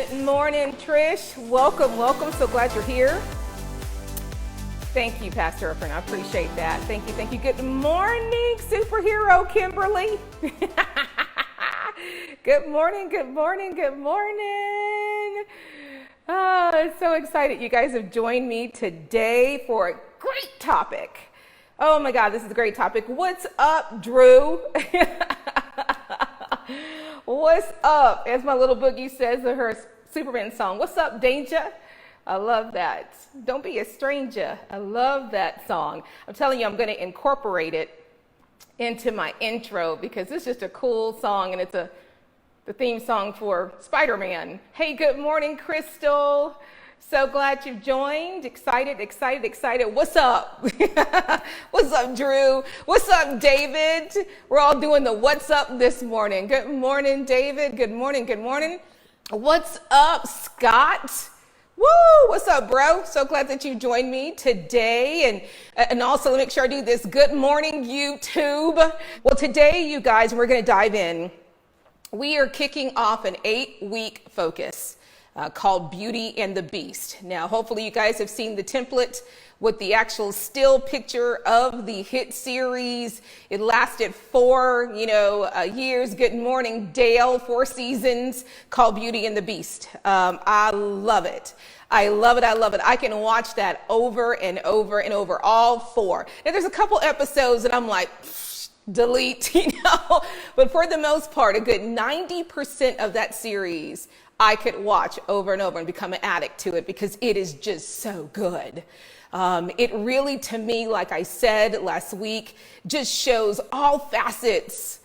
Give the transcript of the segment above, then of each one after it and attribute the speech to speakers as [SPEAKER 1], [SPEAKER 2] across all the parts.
[SPEAKER 1] Good morning, Trish. Welcome, welcome. So glad you're here. Thank you, Pastor Efren. I appreciate that. Thank you, thank you. Good morning, superhero Kimberly. Good morning, good morning, good morning. Oh, so excited you guys have joined me today for a great topic. Oh my God, this is a great topic. What's up, Drew? What's up? As my little boogie says in her Superman song, what's up, danger? I love that. Don't be a stranger. I love that song. I'm telling you, I'm going to incorporate it into my intro because it's just a cool song, and it's the theme song for Spider-Man. Hey, good morning, Crystal. So glad you've joined. Excited, excited, excited. What's up? What's up, Drew? What's up, David? We're all doing the what's up this morning. Good morning, David. Good morning, good morning. What's up, Scott? Woo! What's up, bro? So glad that you joined me today. And also, make sure I do this. Good morning, YouTube. Well, today, you guys, we're going to dive in. We are kicking off an 8-week focus called Beauty and the Beast. Now, hopefully you guys have seen the template with the actual still picture of the hit series. It lasted 4 years. Good morning, Dale. 4 seasons called Beauty and the Beast. I love it. I love it. I love it. I can watch that over and over and over, all 4. And there's a couple episodes that I'm like, delete, but for the most part, a good 90% of that series I could watch over and over and become an addict to it because it is just so good. It really, to me, like I said last week, just shows all facets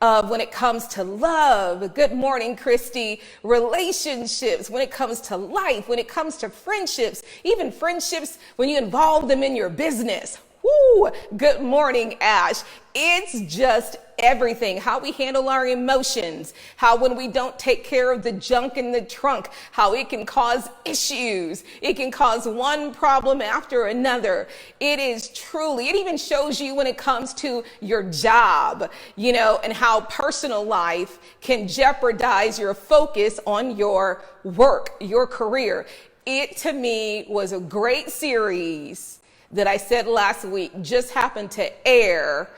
[SPEAKER 1] of when it comes to love. Good morning, Christy. Relationships, when it comes to life, when it comes to friendships, even friendships when you involve them in your business. Woo! Good morning, Ash. It's just everything. How we handle our emotions, how when we don't take care of the junk in the trunk, how it can cause issues. It can cause one problem after another. It is truly, it even shows you when it comes to your job, and how personal life can jeopardize your focus on your work, your career. It, to me, was a great series that I said last week just happened to air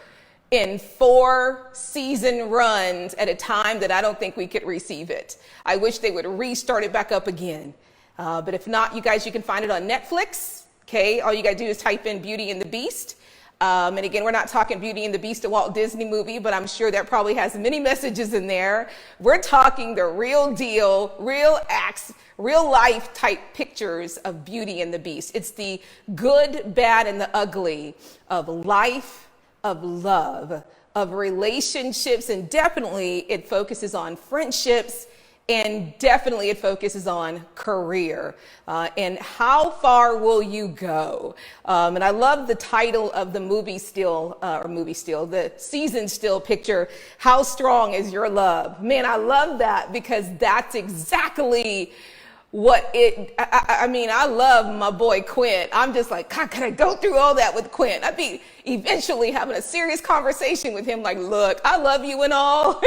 [SPEAKER 1] in 4 season runs at a time that I don't think we could receive it. I wish they would restart it back up again. But if not, you guys, you can find it on Netflix. Okay, all you gotta do is type in Beauty and the Beast. And again, we're not talking Beauty and the Beast, a Walt Disney movie, but I'm sure that probably has many messages in there. We're talking the real deal, real acts, real life type pictures of Beauty and the Beast. It's the good, bad, and the ugly of life, of love, of relationships, and definitely it focuses on friendships, and definitely it focuses on career and how far will you go. And I love the title of the the season still picture, How Strong Is Your Love? Man, I love that because that's exactly what I love my boy Quint. I'm just like, God, can I go through all that with Quint? I'd be eventually having a serious conversation with him like, look, I love you and all,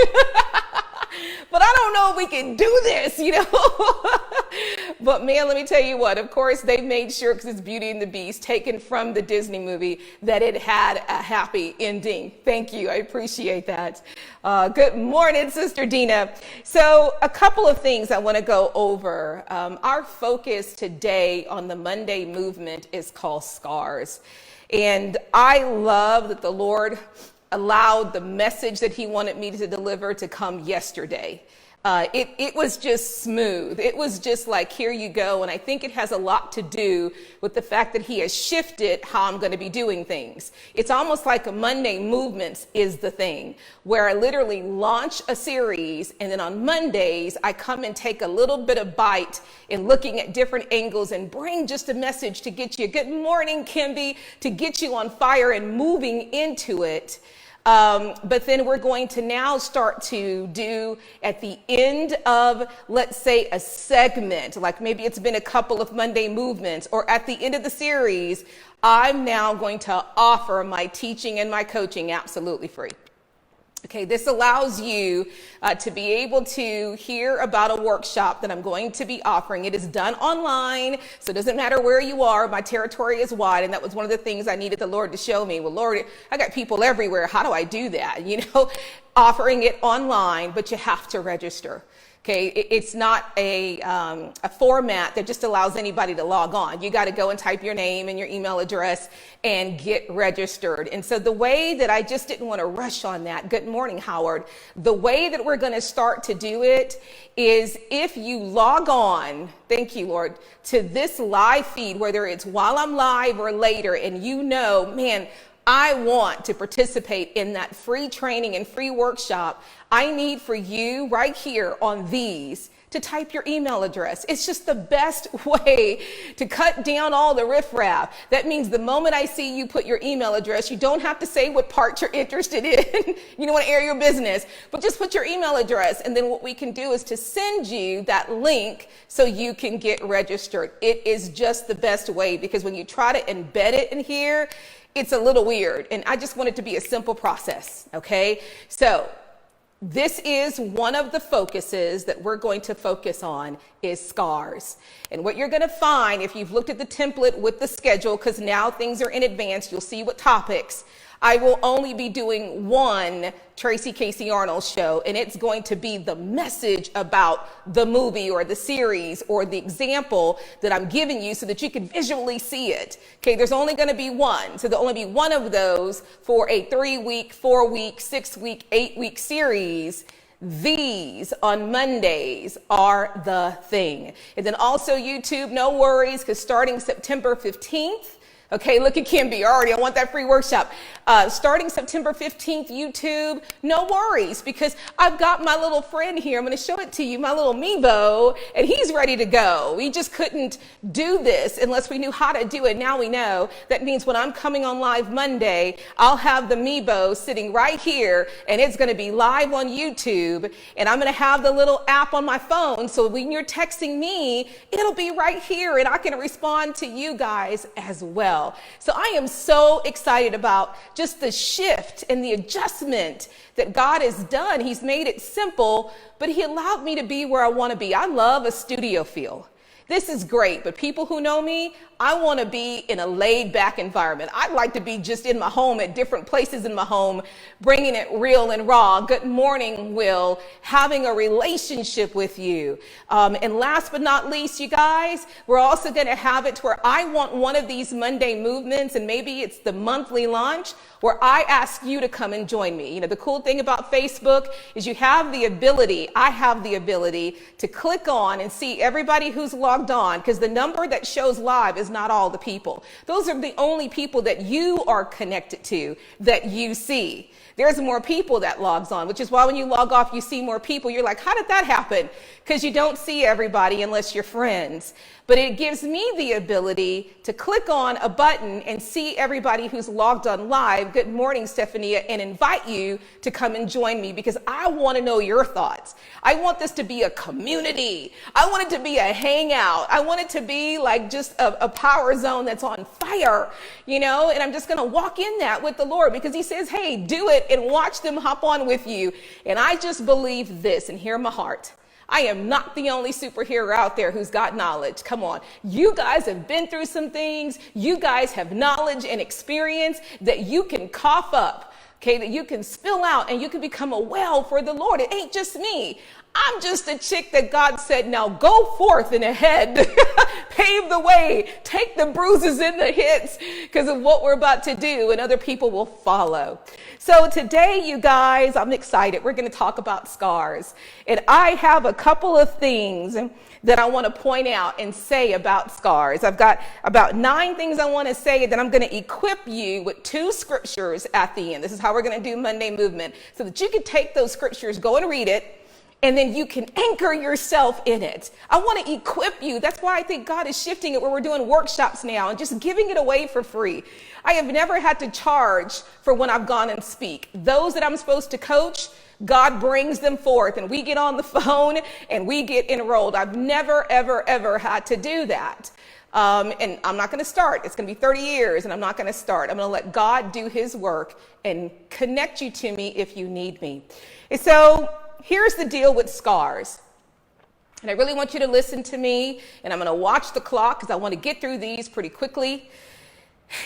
[SPEAKER 1] but I don't know if we can do this, But man, let me tell you what, of course, they made sure, because it's Beauty and the Beast, taken from the Disney movie, that it had a happy ending. Thank you. I appreciate that. Good morning, Sister Dina. So a couple of things I want to go over. Our focus today on the Monday movement is called Scars. And I love that the Lord allowed the message that he wanted me to deliver to come yesterday. It was just smooth. It was just like, here you go. And I think it has a lot to do with the fact that he has shifted how I'm going to be doing things. It's almost like a Monday movements is the thing where I literally launch a series. And then on Mondays, I come and take a little bit of bite in looking at different angles and bring just a message to get you, good morning, Kimby, to get you on fire and moving into it. But then we're going to now start to do at the end of, let's say, a segment, like maybe it's been a couple of Monday movements, or at the end of the series, I'm now going to offer my teaching and my coaching absolutely free. Okay, this allows you to be able to hear about a workshop that I'm going to be offering. It is done online, so it doesn't matter where you are. My territory is wide, and that was one of the things I needed the Lord to show me. Well, Lord, I got people everywhere. How do I do that? You know, offering it online, but you have to register. Okay, it's not a format that just allows anybody to log on. You got to go and type your name and your email address and get registered. And so the way that I just didn't want to rush on that, good morning, Howard, the way that we're going to start to do it is if you log on, thank you, Lord, to this live feed, whether it's while I'm live or later, and you know, man, I want to participate in that free training and free workshop. I need for you right here on these to type your email address. It's just the best way to cut down all the riffraff. That means the moment I see you put your email address, you don't have to say what part you're interested in. You don't want to air your business, but just put your email address. And then what we can do is to send you that link so you can get registered. It is just the best way, because when you try to embed it in here, it's a little weird, and I just want it to be a simple process, okay? So this is one of the focuses that we're going to focus on is scars. And what you're going to find, if you've looked at the template with the schedule, because now things are in advance, you'll see what topics. I will only be doing one Tracy Casey-Arnold show, and it's going to be the message about the movie or the series or the example that I'm giving you so that you can visually see it. Okay, there's only going to be one. So there'll only be one of those for a 3-week, 4-week, 6-week, 8-week series. These on Mondays are the thing. And then also YouTube, no worries, because starting September 15th, okay, look at Kimby already. I want that free workshop. Starting September 15th, YouTube, no worries, because I've got my little friend here. I'm going to show it to you, my little Meebo, and he's ready to go. We just couldn't do this unless we knew how to do it. Now we know. That means when I'm coming on live Monday, I'll have the Meebo sitting right here, and it's going to be live on YouTube, and I'm going to have the little app on my phone, so when you're texting me, it'll be right here, and I can respond to you guys as well. So I am so excited about just the shift and the adjustment that God has done. He's made it simple, but he allowed me to be where I want to be. I love a studio feel. This is great, but people who know me, I want to be in a laid back environment. I'd like to be just in my home at different places in my home, bringing it real and raw. Good morning, Will, having a relationship with you. And last but not least, you guys, we're also going to have it to where I want one of these Monday movements, and maybe it's the monthly launch, where I ask you to come and join me. You know, the cool thing about Facebook is you have the ability, I have the ability to click on and see everybody who's logged on, because the number that shows live is not all the people. Those are the only people that you are connected to, that you see. There's more people that logs on, which is why when you log off, you see more people. You're like, how did that happen? Because you don't see everybody unless you're friends. But it gives me the ability to click on a button and see everybody who's logged on live. Good morning, Stephanie, and invite you to come and join me, because I want to know your thoughts. I want this to be a community. I want it to be a hangout. I want it to be like just a power zone that's on fire, you know, and I'm just going to walk in that with the Lord, because he says, hey, do it and watch them hop on with you. And I just believe this, and hear my heart. I am not the only superhero out there who's got knowledge. Come on. You guys have been through some things. You guys have knowledge and experience that you can cough up, okay, that you can spill out, and you can become a well for the Lord. It ain't just me. I'm just a chick that God said, now go forth and ahead, pave the way, take the bruises and the hits because of what we're about to do, and other people will follow. So today, you guys, I'm excited. We're going to talk about scars. And I have a couple of things that I want to point out and say about scars. I've got about 9 things I want to say, that I'm going to equip you with 2 scriptures at the end. This is how we're going to do Monday Movement, so that you can take those scriptures, go and read it, and then you can anchor yourself in it. I want to equip you. That's why I think God is shifting it, where we're doing workshops now and just giving it away for free. I have never had to charge for when I've gone and speak. Those that I'm supposed to coach, God brings them forth, and we get on the phone and we get enrolled. I've never, ever, ever had to do that. And I'm not going to start. It's going to be 30 years, and I'm not going to start. I'm going to let God do his work and connect you to me if you need me. And so here's the deal with scars. And I really want you to listen to me, and I'm going to watch the clock because I want to get through these pretty quickly.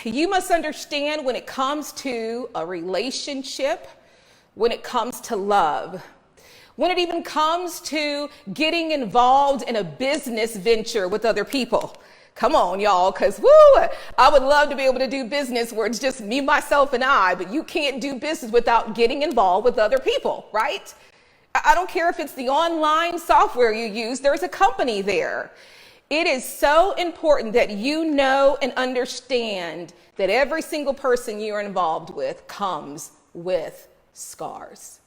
[SPEAKER 1] You must understand when it comes to a relationship, when it comes to love, when it even comes to getting involved in a business venture with other people. Come on, y'all, because I would love to be able to do business where it's just me, myself, and I, but you can't do business without getting involved with other people, right? I don't care if it's the online software you use, there's a company there. It is so important that you know and understand that every single person you're involved with comes with scars.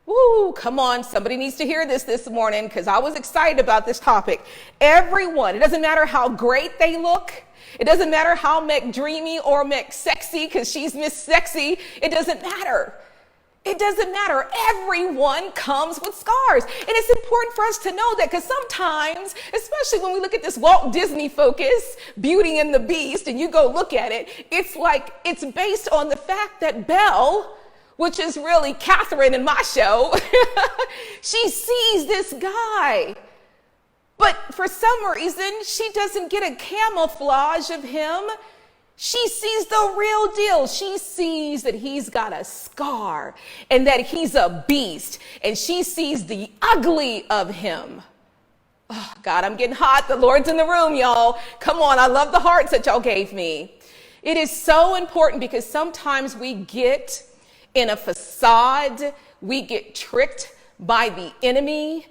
[SPEAKER 1] Woo, come on, somebody needs to hear this morning because I was excited about this topic. Everyone, it doesn't matter how great they look. It doesn't matter how McDreamy or McSexy, because she's Miss Sexy. It doesn't matter. It doesn't matter. Everyone comes with scars. And it's important for us to know that because sometimes, especially when we look at this Walt Disney focus, Beauty and the Beast, and you go look at it, it's like it's based on the fact that Belle, which is really Catherine in my show, she sees this guy. But for some reason, she doesn't get a camouflage of him. She sees the real deal. She sees that he's got a scar and that he's a beast. And she sees the ugly of him. Oh, God, I'm getting hot. The Lord's in the room, y'all. Come on. I love the hearts that y'all gave me. It is so important because sometimes we get in a facade. We get tricked by the enemy.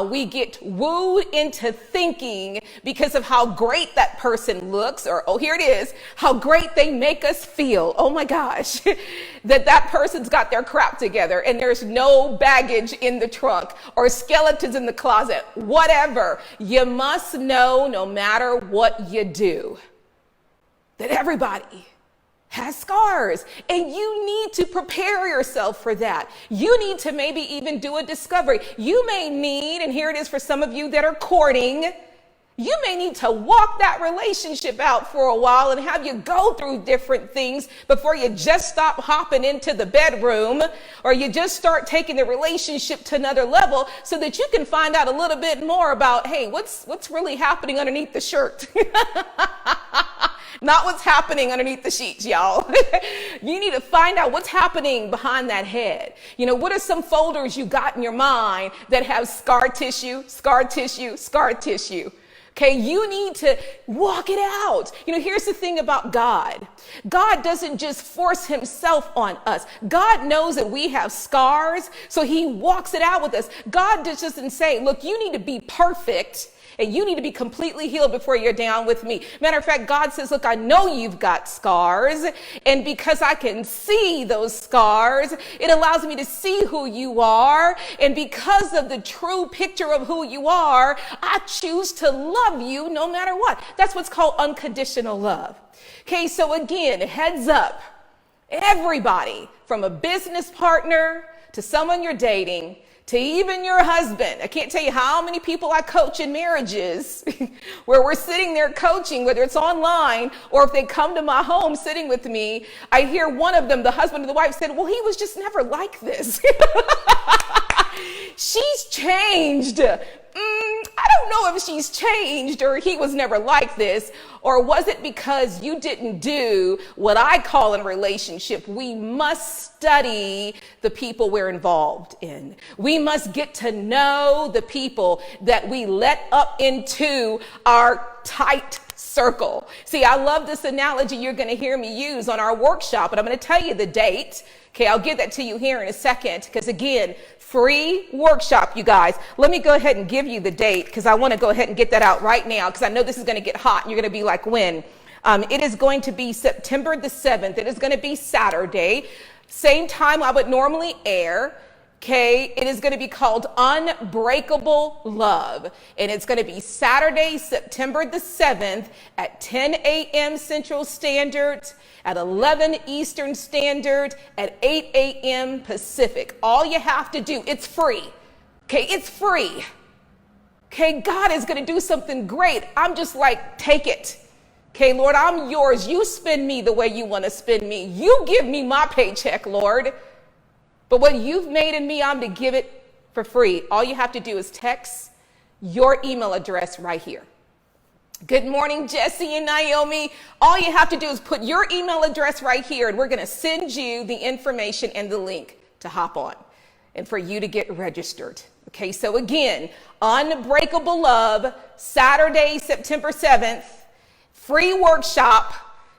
[SPEAKER 1] We get wooed into thinking because of how great that person looks, or, oh, here it is, how great they make us feel. Oh my gosh, that person's got their crap together and there's no baggage in the trunk or skeletons in the closet, whatever. You must know, no matter what you do, that everybody has scars, and you need to prepare yourself for that. You need to maybe even do a discovery. You may need, and here it is for some of you that are courting, you may need to walk that relationship out for a while and have you go through different things before you just stop hopping into the bedroom, or you just start taking the relationship to another level so that you can find out a little bit more about, hey, what's really happening underneath the shirt? Not what's happening underneath the sheets, y'all. You need to find out what's happening behind that head. You know, what are some folders you got in your mind that have scar tissue, scar tissue, scar tissue? Okay, you need to walk it out. You know, here's the thing about God. God doesn't just force himself on us. God knows that we have scars, so he walks it out with us. God just doesn't say, look, you need to be perfect and you need to be completely healed before you're down with me. Matter of fact, God says, look, I know you've got scars, and because I can see those scars, it allows me to see who you are. And because of the true picture of who you are, I choose to love you no matter what. That's what's called unconditional love. Okay, so again, heads up, everybody from a business partner to someone you're dating, to even your husband. I can't tell you how many people I coach in marriages where we're sitting there coaching, whether it's online or if they come to my home sitting with me. I hear one of them, the husband or the wife, said, well, he was just never like this. She's changed. I don't know if she's changed or he was never like this, or was it because you didn't do what I call in a relationship? We must study the people we're involved in. We must get to know the people that we let up into our tight circle. See, I love this analogy you're going to hear me use on our workshop, and I'm going to tell you the date. Okay, I'll give that to you here in a second because, again, free workshop, you guys. Let me go ahead and give you the date because I want to go ahead and get that out right now because I know this is going to get hot and you're going to be like, when? It is going to be September the 7th. It is going to be Saturday. Same time I would normally air. Okay, it is going to be called Unbreakable Love, and it's going to be Saturday, September the 7th at 10 a.m. Central Standard, at 11 Eastern Standard, at 8 a.m. Pacific. All you have to do, it's free. Okay, it's free. Okay, God is going to do something great. I'm just like, take it. Okay, Lord, I'm yours. You spend me the way you want to spend me. You give me my paycheck, Lord. But what you've made in me, I'm to give it for free. All you have to do is text your email address right here. Good morning, Jesse and Naomi. All you have to do is put your email address right here, and we're going to send you the information and the link to hop on and for you to get registered. Okay, so again, Unbreakable Love, Saturday, September 7th, free workshop.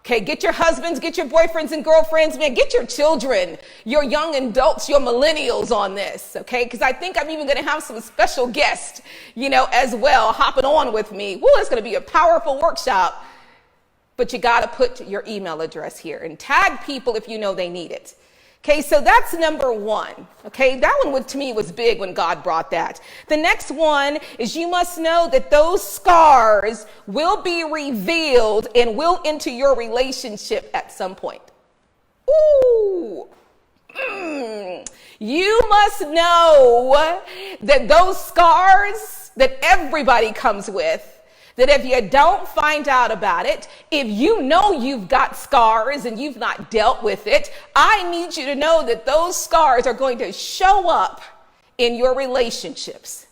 [SPEAKER 1] Okay, get your husbands, get your boyfriends and girlfriends, man, get your children, your young adults, your millennials on this, okay? Because I think I'm even going to have some special guests, as well, hopping on with me. Woo, it's going to be a powerful workshop. But you got to put your email address here and tag people if you know they need it. Okay, so that's number one. Okay, that one to me was big when God brought that. The next one is you must know that those scars will be revealed and will enter your relationship at some point. Ooh. You must know that those scars that everybody comes with, that if you don't find out about it, if you know you've got scars and you've not dealt with it, I need you to know that those scars are going to show up in your relationships.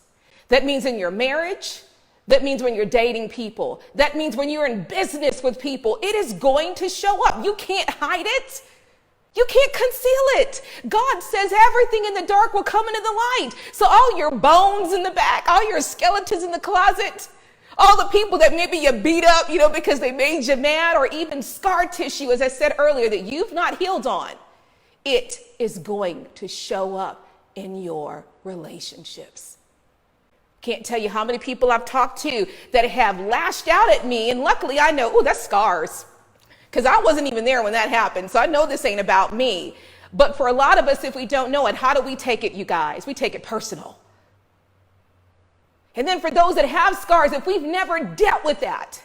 [SPEAKER 1] That means in your marriage. That means when you're dating people. That means when you're in business with people. It is going to show up. You can't hide it. You can't conceal it. God says everything in the dark will come into the light. So all your bones in the back, all your skeletons in the closet, all the people that maybe you beat up, because they made you mad, or even scar tissue, as I said earlier, that you've not healed on, it is going to show up in your relationships. Can't tell you how many people I've talked to that have lashed out at me, and luckily I know, that's scars, because I wasn't even there when that happened, so I know this ain't about me. But for a lot of us, if we don't know it, how do we take it, you guys? We take it personal. And then for those that have scars, if we've never dealt with that,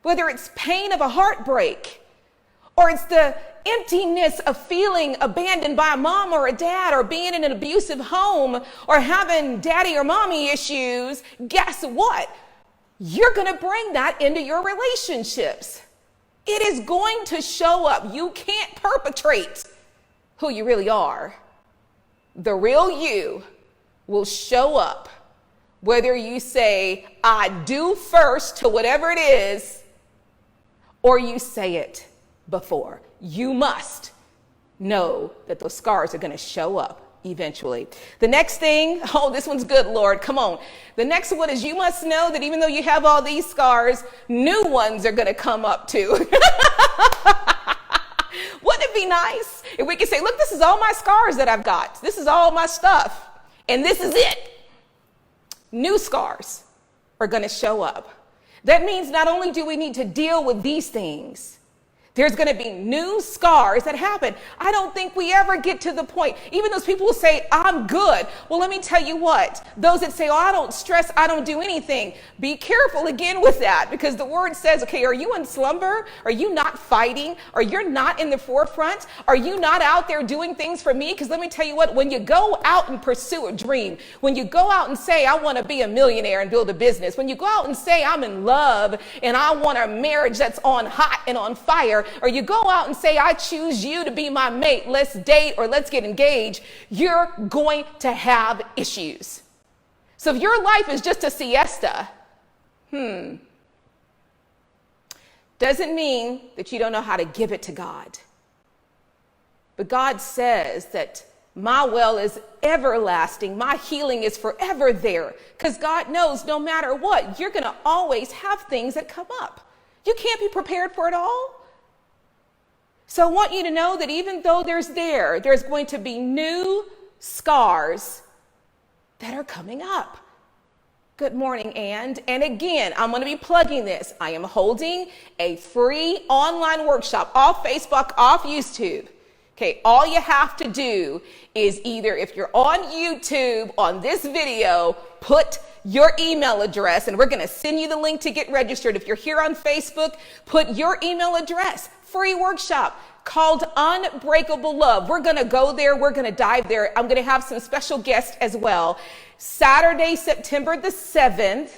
[SPEAKER 1] whether it's pain of a heartbreak, or it's the emptiness of feeling abandoned by a mom or a dad, or being in an abusive home, or having daddy or mommy issues, guess what? You're going to bring that into your relationships. It is going to show up. You can't perpetrate who you really are. The real you will show up. Whether you say, I do first to whatever it is, or you say it before. You must know that those scars are going to show up eventually. The next thing, this one's good, Lord. Come on. The next one is you must know that even though you have all these scars, new ones are going to come up too. Wouldn't it be nice if we could say, look, this is all my scars that I've got. This is all my stuff. And this is it. New scars are going to show up. That means not only do we need to deal with these things, there's going to be new scars that happen. I don't think we ever get to the point, even those people who say, I'm good. Well, let me tell you what, those that say, I don't stress, I don't do anything. Be careful again with that, because the word says, okay, are you in slumber? Are you not fighting? Are you not in the forefront? Are you not out there doing things for me? Because let me tell you what, when you go out and pursue a dream, when you go out and say, I want to be a millionaire and build a business, when you go out and say, I'm in love and I want a marriage that's on hot and on fire, or you go out and say, I choose you to be my mate, let's date or let's get engaged, you're going to have issues. So if your life is just a siesta, doesn't mean that you don't know how to give it to God. But God says that my well is everlasting. My healing is forever there. Because God knows no matter what, you're going to always have things that come up. You can't be prepared for it all. So I want you to know that even though there's going to be new scars that are coming up. Good morning, and again, I'm going to be plugging this. I am holding a free online workshop off Facebook, off YouTube. Okay, all you have to do is either, if you're on YouTube on this video, put your email address, and we're going to send you the link to get registered. If you're here on Facebook, put your email address. Free workshop called Unbreakable Love. We're going to go there. We're going to dive there. I'm going to have some special guests as well. Saturday, September the 7th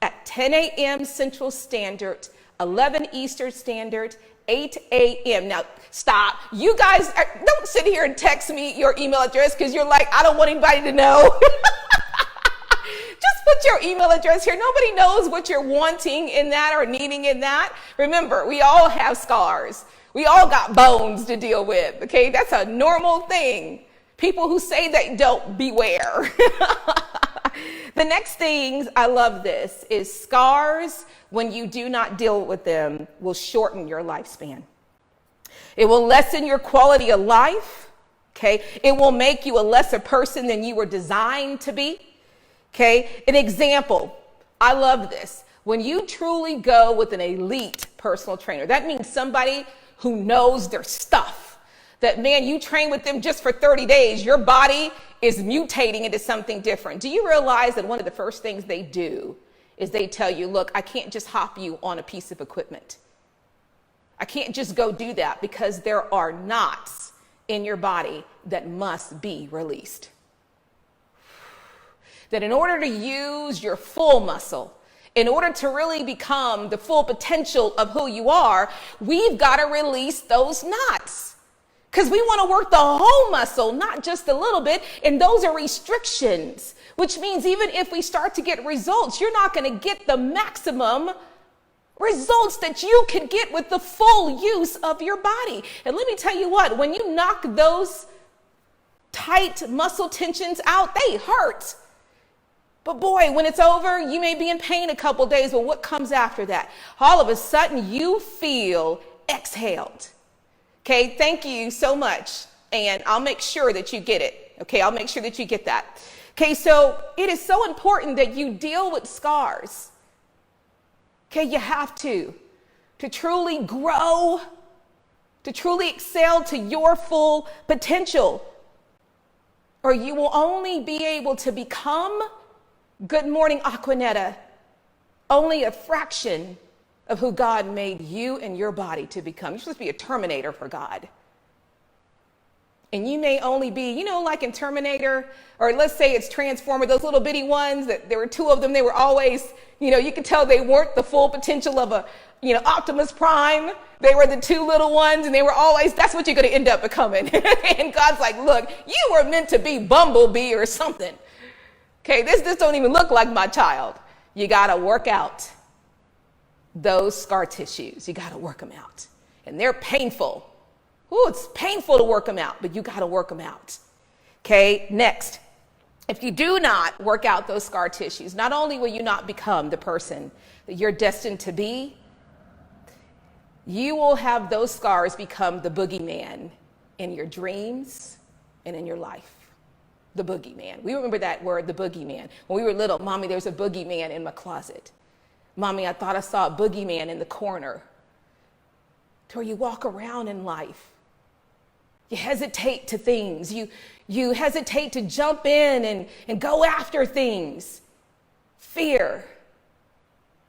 [SPEAKER 1] at 10 a.m. Central Standard, 11 Eastern Standard, 8 a.m. Now, stop. You guys don't sit here and text me your email address because you're like, I don't want anybody to know. Just put your email address here. Nobody knows what you're wanting in that or needing in that. Remember, we all have scars. We all got bones to deal with, okay? That's a normal thing. People who say they don't, beware. The next things, I love this, is scars, when you do not deal with them, will shorten your lifespan. It will lessen your quality of life, okay? It will make you a lesser person than you were designed to be, okay? An example, I love this. When you truly go with an elite personal trainer, that means somebody who knows their stuff. That, man, you train with them just for 30 days, your body is mutating into something different. Do you realize that one of the first things they do is they tell you, look, I can't just hop you on a piece of equipment. I can't just go do that because there are knots in your body that must be released. That in order to use your full muscle, in order to really become the full potential of who you are, we've got to release those knots. Because we want to work the whole muscle, not just a little bit. And those are restrictions, which means even if we start to get results, you're not going to get the maximum results that you can get with the full use of your body. And let me tell you what, when you knock those tight muscle tensions out, they hurt. But boy, when it's over, you may be in pain a couple days, but what comes after that? All of a sudden, you feel exhaled. Okay, thank you so much. And I'll make sure that you get it. Okay, I'll make sure that you get that. Okay, so it is so important that you deal with scars. Okay, you have to truly grow, to truly excel to your full potential. Or you will only be able to become, good morning, Aquanetta, only a fraction of who God made you and your body to become. You're supposed to be a Terminator for God. And you may only be, you know, like in Terminator, or let's say it's Transformer, those little bitty ones, that there were two of them, they were always, you know, you could tell they weren't the full potential of a, you know, Optimus Prime. They were the two little ones, and they were always, that's what you're going to end up becoming. And God's like, look, you were meant to be Bumblebee or something. Okay, this don't even look like my child. You got to work out those scar tissues. You got to work them out. And they're painful. Ooh, it's painful to work them out, but you got to work them out. Okay, next. If you do not work out those scar tissues, not only will you not become the person that you're destined to be, you will have those scars become the boogeyman in your dreams and in your life. The boogeyman. We remember that word, the boogeyman. When we were little, Mommy, there's a boogeyman in my closet. Mommy, I thought I saw a boogeyman in the corner. To where you walk around in life. You hesitate to things. You hesitate to jump in and go after things. Fear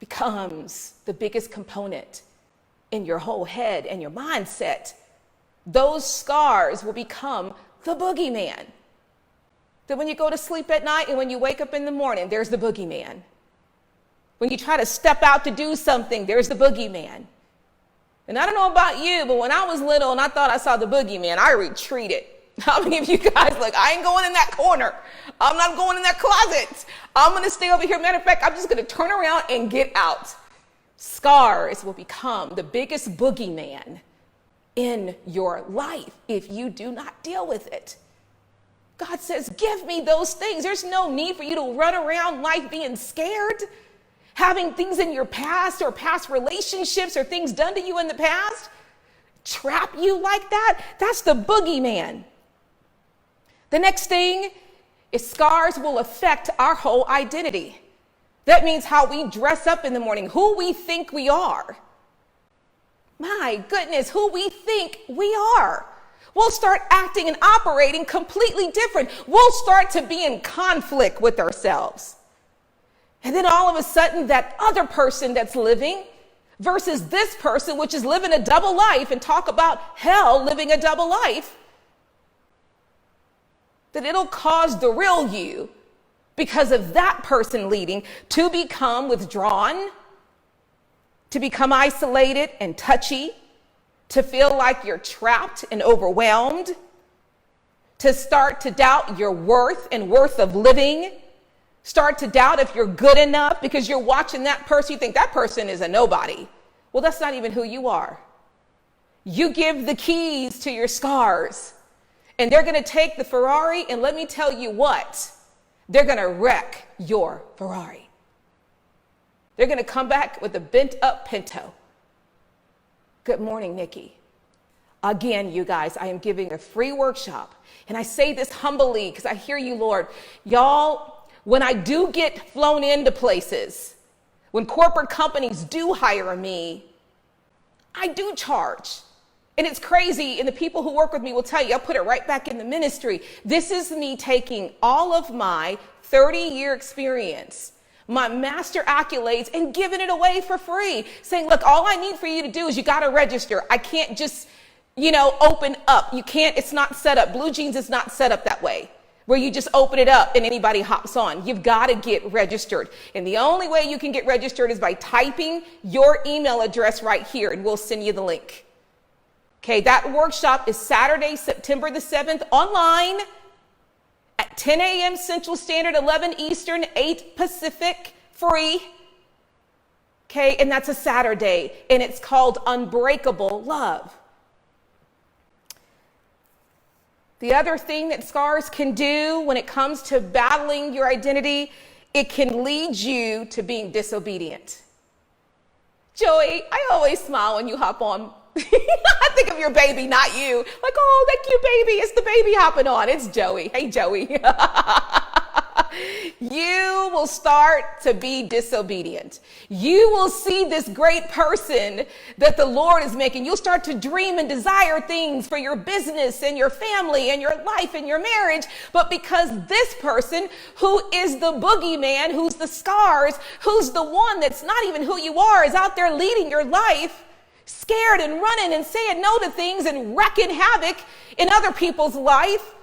[SPEAKER 1] becomes the biggest component in your whole head and your mindset. Those scars will become the boogeyman. That when you go to sleep at night and when you wake up in the morning, there's the boogeyman. When you try to step out to do something, there's the boogeyman. And I don't know about you, but when I was little and I thought I saw the boogeyman, I retreated. How many of you guys, like, I ain't going in that corner. I'm not going in that closet. I'm going to stay over here. Matter of fact, I'm just going to turn around and get out. Scars will become the biggest boogeyman in your life if you do not deal with it. God says, give me those things. There's no need for you to run around life being scared. Having things in your past or past relationships or things done to you in the past trap you like that. That's the boogeyman. The next thing is scars will affect our whole identity. That means how we dress up in the morning, who we think we are. My goodness, who we think we are. We'll start acting and operating completely different. We'll start to be in conflict with ourselves. And then all of a sudden, that other person that's living versus this person, which is living a double life, and talk about hell living a double life, that it'll cause the real you because of that person leading, to become withdrawn, to become isolated and touchy, to feel like you're trapped and overwhelmed, to start to doubt your worth and worth of living, start to doubt if you're good enough because you're watching that person. You think that person is a nobody. Well, that's not even who you are. You give the keys to your scars, and they're going to take the Ferrari, and let me tell you what, they're going to wreck your Ferrari. They're going to come back with a bent up Pinto. Good morning, Nikki. Again, you guys, I am giving a free workshop, and I say this humbly because I hear you, Lord. Y'all, when I do get flown into places, when corporate companies do hire me, I do charge. And it's crazy, and the people who work with me will tell you, I'll put it right back in the ministry. This is me taking all of my 30-year experience, my master accolades, and giving it away for free. Saying, look, all I need for you to do is you got to register. I can't just, open up. You can't, it's not set up. Blue Jeans is not set up that way, where you just open it up and anybody hops on. You've got to get registered. And the only way you can get registered is by typing your email address right here, and we'll send you the link. Okay, that workshop is Saturday, September the 7th, online at 10 a.m. Central Standard, 11 Eastern, 8 Pacific, free. Okay, and that's a Saturday, and it's called Unbreakable Love. The other thing that scars can do when it comes to battling your identity, it can lead you to being disobedient. Joey, I always smile when you hop on. I think of your baby, not you. Like, oh, that cute baby. It's the baby hopping on. It's Joey. Hey, Joey. You will start to be disobedient. You will see this great person that the Lord is making. You'll start to dream and desire things for your business and your family and your life and your marriage. But because this person who is the boogeyman, who's the scars, who's the one that's not even who you are, is out there leading your life, scared and running and saying no to things and wreaking havoc in other people's life,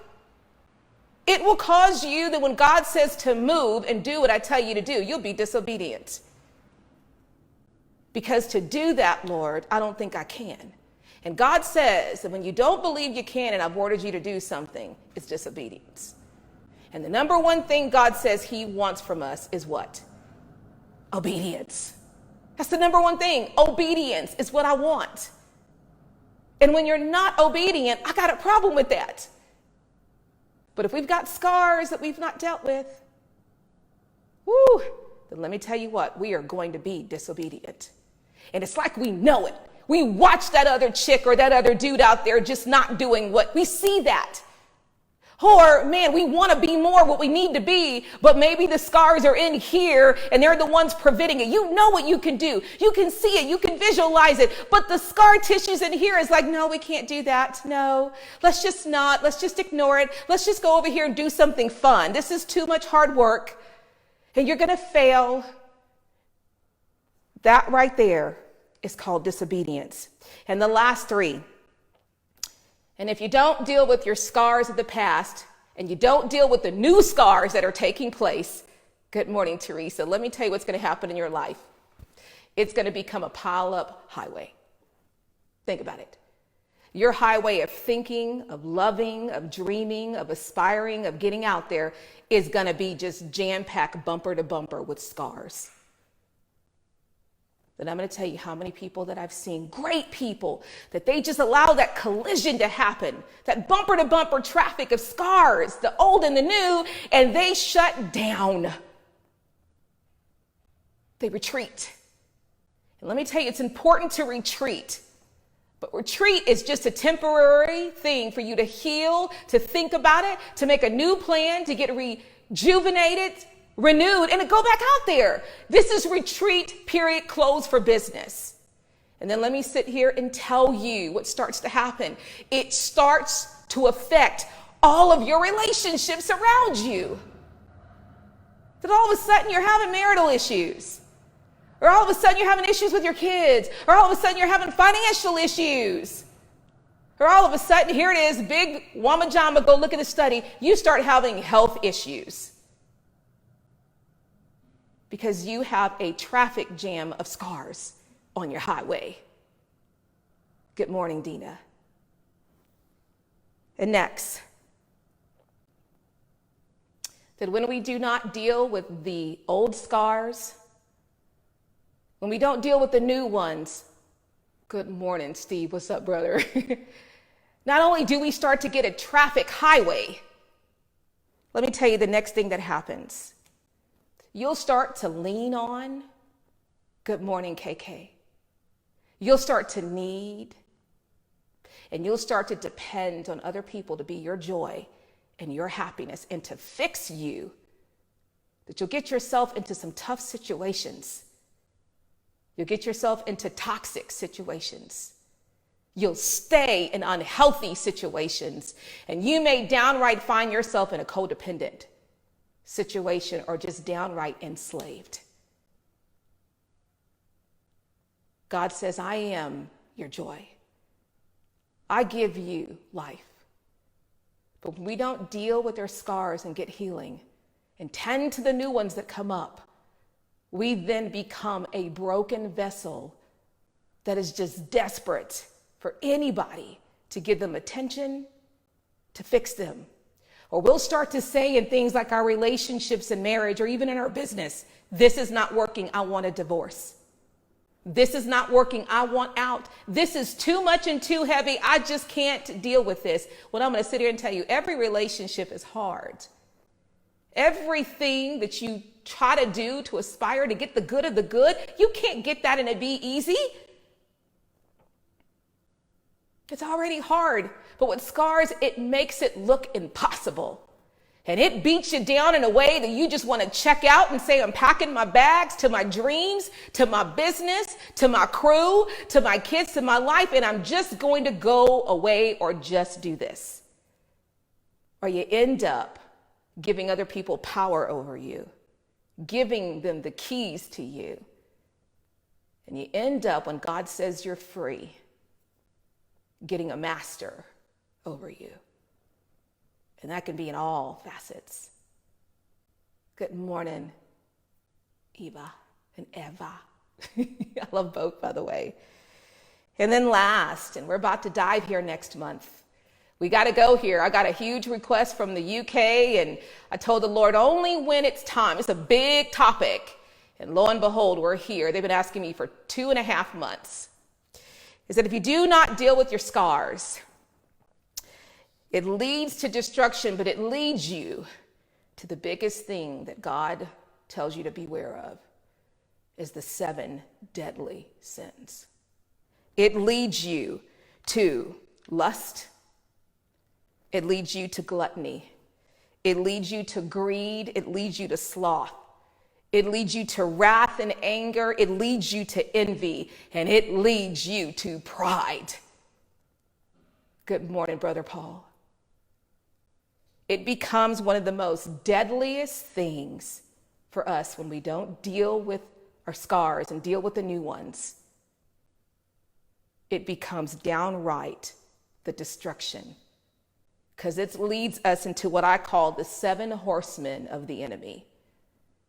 [SPEAKER 1] it will cause you that when God says to move and do what I tell you to do, you'll be disobedient. Because to do that, Lord, I don't think I can. And God says that when you don't believe you can and I've ordered you to do something, it's disobedience. And the number one thing God says he wants from us is what? Obedience. That's the number one thing. Obedience is what I want. And when you're not obedient, I got a problem with that. But if we've got scars that we've not dealt with, then let me tell you what, we are going to be disobedient. And it's like we know it. We watch that other chick or that other dude out there just not doing what we see that. Or, man, we want to be more what we need to be, but maybe the scars are in here and they're the ones preventing it. You know what you can do. You can see it. You can visualize it. But the scar tissues in here is like, no, we can't do that. No, let's just not. Let's just ignore it. Let's just go over here and do something fun. This is too much hard work and you're going to fail. That right there is called disobedience. And the last three. And if you don't deal with your scars of the past and you don't deal with the new scars that are taking place, good morning, Teresa. Let me tell you what's going to happen in your life. It's going to become a pile-up highway. Think about it. Your highway of thinking, of loving, of dreaming, of aspiring, of getting out there is going to be just jam-packed bumper to bumper with scars. Then I'm going to tell you how many people that I've seen, great people, that they just allow that collision to happen, that bumper to bumper traffic of scars, the old and the new, and they shut down. They retreat. And let me tell you, it's important to retreat. But retreat is just a temporary thing for you to heal, to think about it, to make a new plan, to get rejuvenated, renewed, and to go back out there. This is retreat, period, closed for business. And then let me sit here and tell you what starts to happen. It starts to affect all of your relationships around you. That all of a sudden you're having marital issues. Or all of a sudden you're having issues with your kids. Or all of a sudden you're having financial issues. Or all of a sudden, here it is, big wama jama, go look at the study. You start having health issues. because you have a traffic jam of scars on your highway. Good morning, Dina. And next, that when we do not deal with the old scars, when we don't deal with the new ones, good morning, Steve. What's up, brother? Not only do we start to get a traffic highway, let me tell you the next thing that happens. You'll start to lean on, good morning, KK. You'll start to need, and you'll start to depend on other people to be your joy and your happiness and to fix you, that you'll get yourself into some tough situations. You'll get yourself into toxic situations. You'll stay in unhealthy situations, and you may downright find yourself in a codependent situation or just downright enslaved. God says, I am your joy. I give you life. But when we don't deal with our scars and get healing and tend to the new ones that come up, we then become a broken vessel that is just desperate for anybody to give them attention, to fix them. Or we'll start to say in things like our relationships and marriage, or even in our business, this is not working, I want a divorce. This is not working, I want out. This is too much and too heavy, I just can't deal with this. Well, I'm going to sit here and tell you, every relationship is hard. Everything that you try to do to aspire to get the good of the good, you can't get that and it be easy. It's already hard, but with scars, it makes it look impossible. And it beats you down in a way that you just want to check out and say, I'm packing my bags to my dreams, to my business, to my crew, to my kids, to my life, and I'm just going to go away or just do this. Or you end up giving other people power over you, giving them the keys to you. And you end up, when God says you're free, getting a master over you. And that can be in all facets. Good morning, Eva and Eva. I love both, by the way. And then last, and we're about to dive here next month. We got to go here. I got a huge request from the UK, and I told the Lord only when it's time. It's a big topic. And lo and behold, we're here. They've been asking me for 2.5 months. Is that if you do not deal with your scars, it leads to destruction, but it leads you to the biggest thing that God tells you to beware of, is the 7 deadly sins. It leads you to lust. It leads you to gluttony. It leads you to greed. It leads you to sloth. It leads you to wrath and anger. It leads you to envy. And it leads you to pride. Good morning, Brother Paul. It becomes one of the most deadliest things for us when we don't deal with our scars and deal with the new ones. It becomes downright the destruction, because it leads us into what I call the 7 horsemen of the enemy.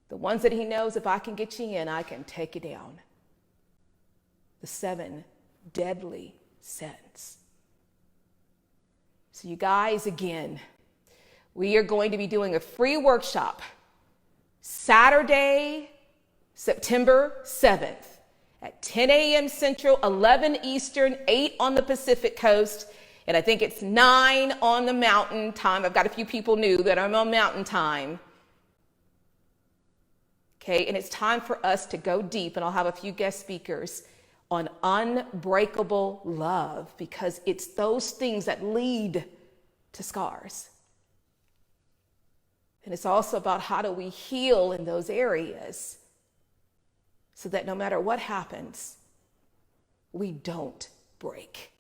[SPEAKER 1] The ones that he knows, if I can get you in, I can take you down. The 7 deadly sins. So you guys, again, we are going to be doing a free workshop Saturday, September 7th at 10 a.m. Central, 11 Eastern, 8 on the Pacific Coast, and I think it's 9 on the Mountain Time. I've got a few people new that are on Mountain Time. Okay, and it's time for us to go deep, and I'll have a few guest speakers on unbreakable love, because it's those things that lead to scars. And it's also about how do we heal in those areas so that no matter what happens, we don't break.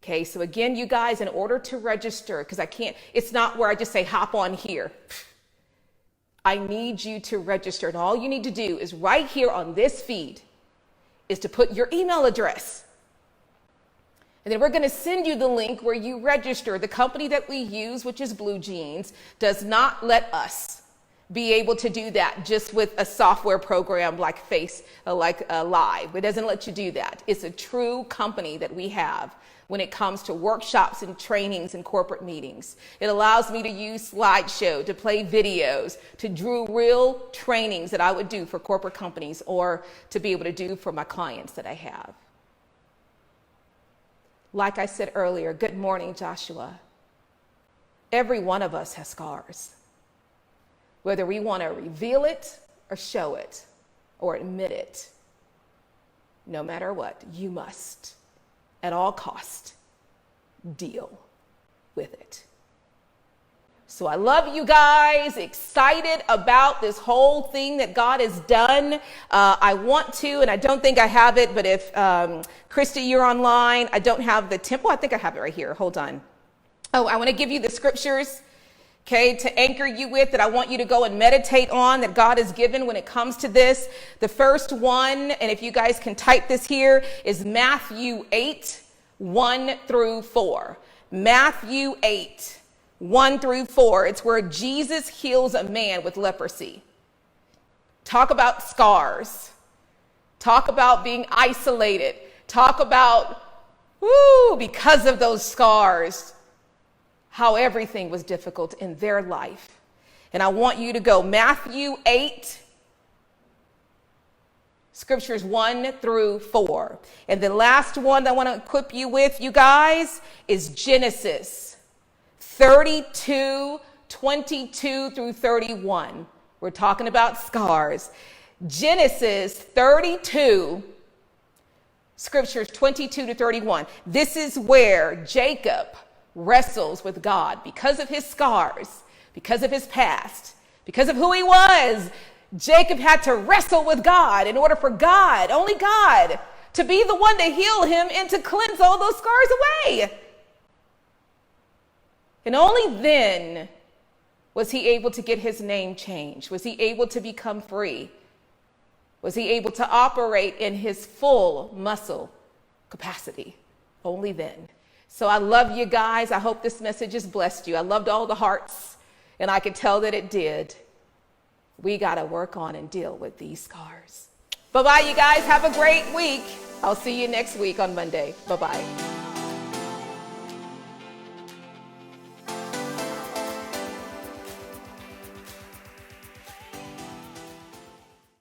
[SPEAKER 1] Okay, so again, you guys, in order to register, because it's not where I just say hop on here. I need you to register, and all you need to do is right here on this feed is to put your email address. And then we're going to send you the link where you register. The company that we use, which is Blue Jeans, does not let us be able to do that just with a software program like Live. It doesn't let you do that. It's a true company that we have when it comes to workshops and trainings and corporate meetings. It allows me to use slideshow, to play videos, to do real trainings that I would do for corporate companies or to be able to do for my clients that I have. Like I said earlier, good morning, Joshua. Every one of us has scars. Whether we want to reveal it or show it or admit it, no matter what, you must, at all cost, deal with it. So I love you guys, excited about this whole thing that God has done. I want to, and I don't think I have it, but if, Christy, you're online, I don't have the temple. I think I have it right here. Hold on. Oh, I want to give you the scriptures, okay, to anchor you with that I want you to go and meditate on that God has given when it comes to this. The first one, and if you guys can type this here, is Matthew 8, 1 through 4. Matthew 8, 1 through 4. It's where Jesus heals a man with leprosy. Talk about scars. Talk about being isolated. Talk about, because of those scars, how everything was difficult in their life. And I want you to go Matthew 8, scriptures 1 through 4. And the last one that I want to equip you with, you guys, is Genesis 32, 22 through 31. We're talking about scars. Genesis 32, scriptures 22 to 31. This is where Jacob wrestles with God because of his scars, because of his past, because of who he was. Jacob had to wrestle with God in order for God, only God, to be the one to heal him and to cleanse all those scars away. And only then was he able to get his name changed. Was he able to become free? Was he able to operate in his full muscle capacity? Only then. So I love you guys. I hope this message has blessed you. I loved all the hearts, and I could tell that it did. We got to work on and deal with these scars. Bye-bye, you guys. Have a great week. I'll see you next week on Monday. Bye-bye.